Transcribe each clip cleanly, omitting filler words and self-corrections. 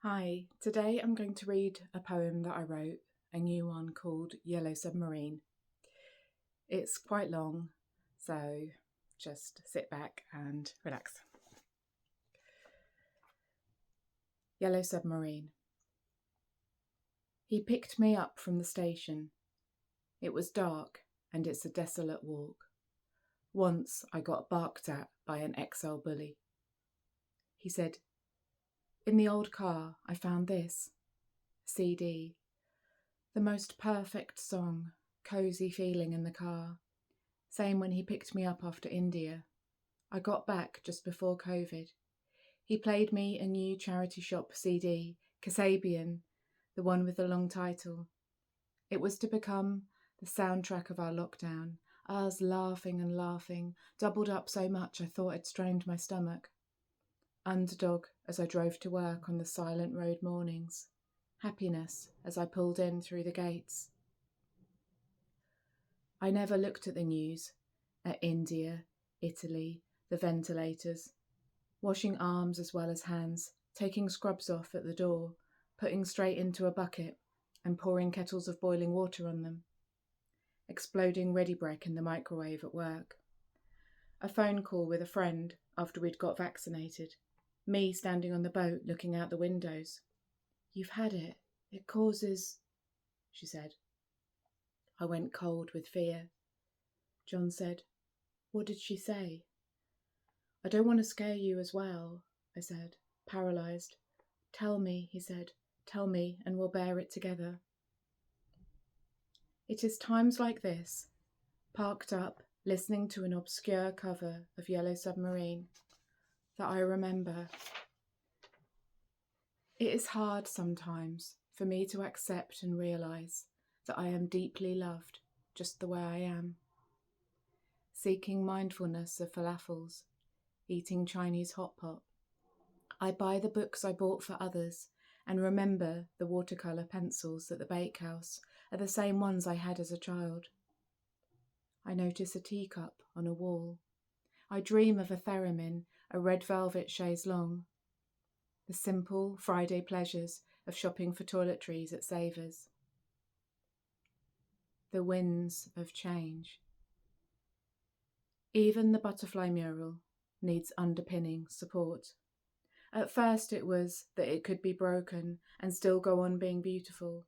Hi, today I'm going to read a poem that I wrote, a new one called Yellow Submarine. It's quite long, so just sit back and relax. Yellow Submarine. He picked me up from the station. It was dark and it's a desolate walk. Once I got barked at by an XL bully. He said, "In the old car I found this CD. The most perfect song, cosy feeling in the car. Same when he picked me up after India. I got back just before COVID. He played me a new charity shop CD, Kasabian, the one with the long title. It was to become the soundtrack of our lockdown, us laughing and laughing, doubled up so much I thought I'd strained my stomach. Underdog as I drove to work on the silent road mornings. Happiness as I pulled in through the gates. I never looked at the news, at India, Italy, the ventilators, washing arms as well as hands, taking scrubs off at the door, putting straight into a bucket and pouring kettles of boiling water on them, exploding ready brek in the microwave at work. A phone call with a friend after we'd got vaccinated, me standing on the boat looking out the windows. "You've had it. It causes," she said. I went cold with fear. John said, "What did she say?" "I don't want to scare you as well," I said, paralysed. "Tell me," he said. "Tell me, and we'll bear it together." It is times like this, parked up, listening to an obscure cover of Yellow Submarine, that I remember. It is hard sometimes for me to accept and realise that I am deeply loved just the way I am. Seeking mindfulness of falafels, eating Chinese hot pot. I buy the books I bought for others and remember the watercolour pencils at the bakehouse are the same ones I had as a child. I notice a teacup on a wall. I dream of a theremin, a red velvet chaise longue. The simple Friday pleasures of shopping for toiletries at Savers. The winds of change. Even the butterfly mural needs underpinning support. At first it was that it could be broken and still go on being beautiful.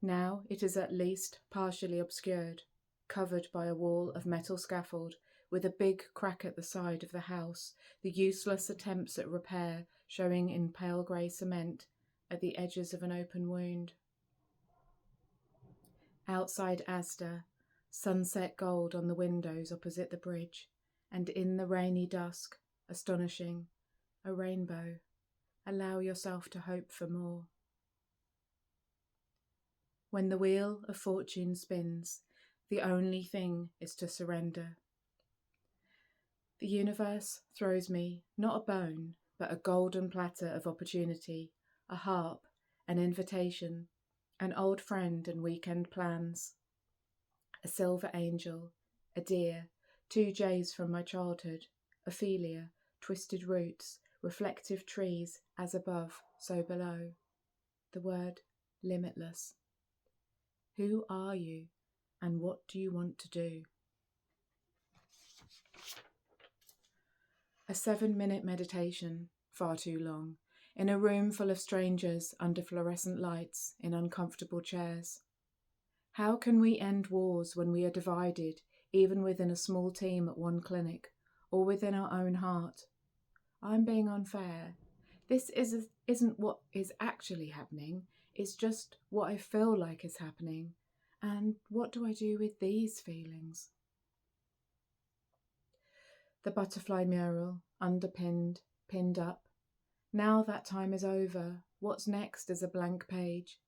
Now it is at least partially obscured, covered by a wall of metal scaffold with a big crack at the side of the house, the useless attempts at repair showing in pale grey cement at the edges of an open wound. Outside Asda, sunset gold on the windows opposite the bridge, and in the rainy dusk, astonishing, a rainbow. Allow yourself to hope for more. When the wheel of fortune spins, the only thing is to surrender. The universe throws me not a bone, but a golden platter of opportunity, a harp, an invitation, an old friend and weekend plans, a silver angel, a deer, 2 jays from my childhood, Ophelia, twisted roots, reflective trees, as above, so below. The word limitless. Who are you, and what do you want to do? A 7-minute meditation, far too long, in a room full of strangers under fluorescent lights in uncomfortable chairs. How can we end wars when we are divided, even within a small team at one clinic, or within our own heart? I'm being unfair. This isn't what is actually happening, it's just what I feel like is happening. And what do I do with these feelings? The butterfly mural, underpinned, pinned up. Now that time is over. What's next is a blank page.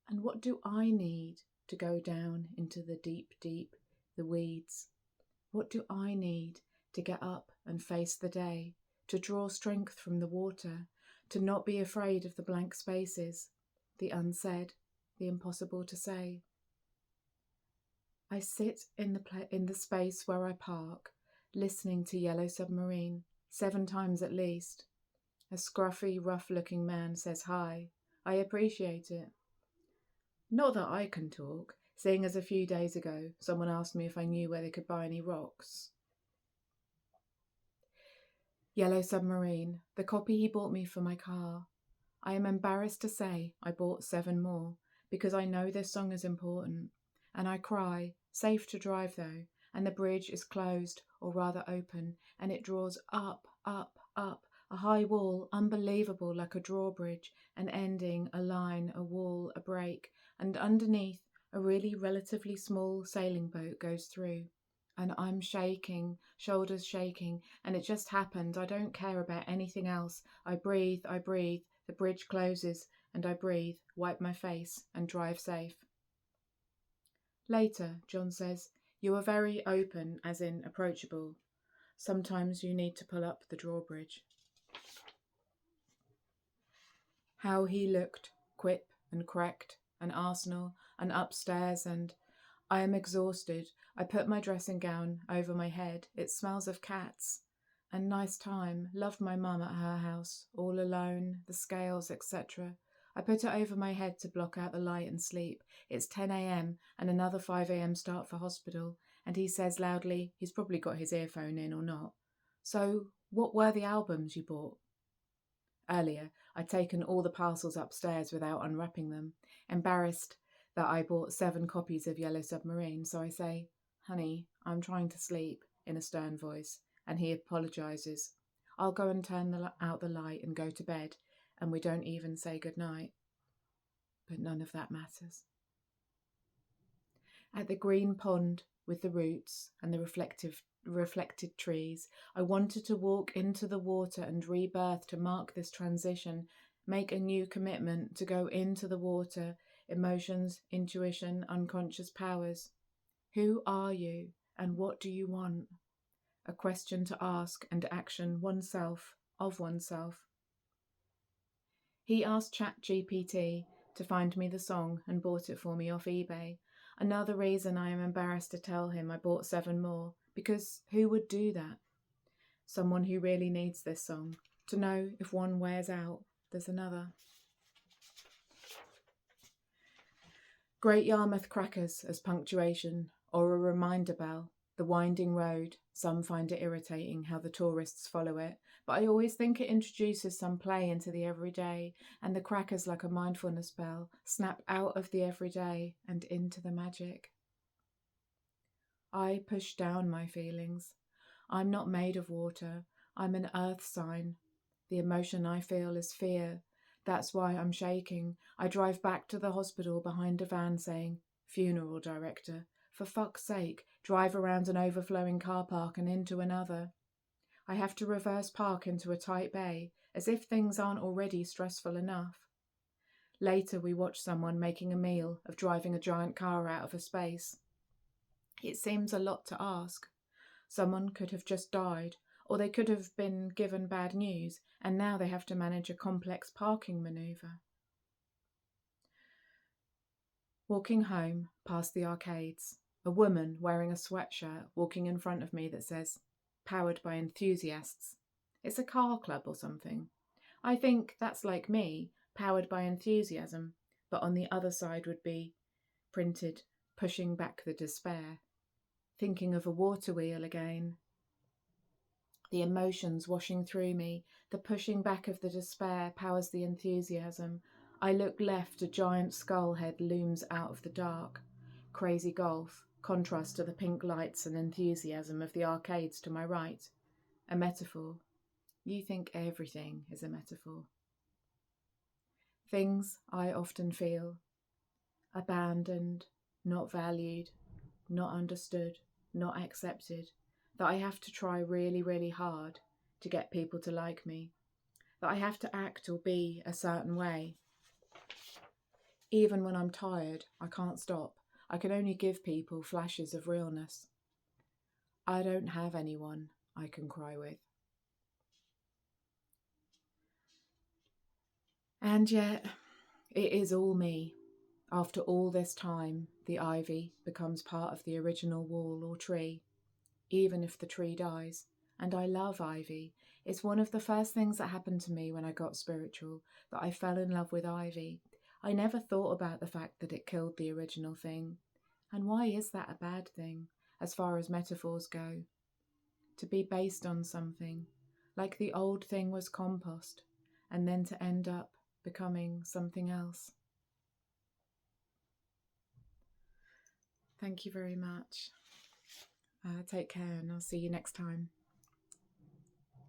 And what do I need to go down into the deep, the weeds? What do I need to get up and face the day, to draw strength from the water, to not be afraid of the blank spaces, the unsaid, the impossible to say? I sit in the space where I park, listening to Yellow Submarine, 7 times at least, A scruffy, rough-looking man says hi. I appreciate it. Not that I can talk, seeing as a few days ago someone asked me if I knew where they could buy any rocks. Yellow Submarine, the copy he bought me for my car. I am embarrassed to say I bought 7 more, because I know this song is important. And I cry, safe to drive though, and the bridge is closed, or rather open, and it draws up, up, up, a high wall, unbelievable like a drawbridge, and ending, a line, a wall, a break, and underneath, a really relatively small sailing boat goes through. And I'm shaking, shoulders shaking, and it just happened. I don't care about anything else. I breathe, the bridge closes, and I breathe, wipe my face, and drive safe. Later, John says, you are very open, as in approachable. Sometimes you need to pull up the drawbridge. How he looked, quip and cracked, and Arsenal, and upstairs, and I am exhausted. I put my dressing gown over my head. It smells of cats. And nice time. Loved my mum at her house, all alone, the scales, etc. I put it over my head to block out the light and sleep. It's 10 a.m. and another 5 a.m. start for hospital, and he says loudly, he's probably got his earphone in or not, so what were the albums you bought? Earlier, I'd taken all the parcels upstairs without unwrapping them, embarrassed that I bought 7 copies of Yellow Submarine, so I say, honey, I'm trying to sleep, in a stern voice, and he apologises. I'll go and turn out the light and go to bed, and we don't even say goodnight. But none of that matters. At the green pond with the roots and the reflected trees, I wanted to walk into the water and rebirth to mark this transition, make a new commitment to go into the water, emotions, intuition, unconscious powers. Who are you and what do you want? A question to ask and action oneself, of oneself. He asked ChatGPT to find me the song and bought it for me off eBay. Another reason I am embarrassed to tell him I bought 7 more, because who would do that? Someone who really needs this song. To know if one wears out, there's another. Great Yarmouth crackers as punctuation, or a reminder bell. The winding road, some find it irritating how the tourists follow it, but I always think it introduces some play into the everyday, and the crackers, like a mindfulness bell, snap out of the everyday and into the magic. I push down my feelings. I'm not made of water. I'm an earth sign. The emotion I feel is fear. That's why I'm shaking. I drive back to the hospital behind a van saying, funeral director, for fuck's sake, drive around an overflowing car park and into another. I have to reverse park into a tight bay, as if things aren't already stressful enough. Later we watch someone making a meal of driving a giant car out of a space. It seems a lot to ask. Someone could have just died, or they could have been given bad news, and now they have to manage a complex parking manoeuvre. Walking home, past the arcades, a woman wearing a sweatshirt walking in front of me that says, powered by enthusiasts. It's a car club or something. I think that's like me, powered by enthusiasm, but on the other side would be printed, pushing back the despair. Thinking of a water wheel again. The emotions washing through me, the pushing back of the despair powers the enthusiasm. I look left, a giant skull head looms out of the dark. Crazy golf, contrast to the pink lights and enthusiasm of the arcades to my right. A metaphor. You think everything is a metaphor. Things I often feel. Abandoned, not valued, not understood, not accepted. That I have to try really, really hard to get people to like me. That I have to act or be a certain way. Even when I'm tired, I can't stop. I can only give people flashes of realness. I don't have anyone I can cry with. And yet, it is all me. After all this time, the ivy becomes part of the original wall or tree, even if the tree dies. And I love ivy. It's one of the first things that happened to me when I got spiritual, that I fell in love with ivy. I never thought about the fact that it killed the original thing. And why is that a bad thing, as far as metaphors go? To be based on something, like the old thing was compost, and then to end up becoming something else. Thank you very much. Take care, and I'll see you next time.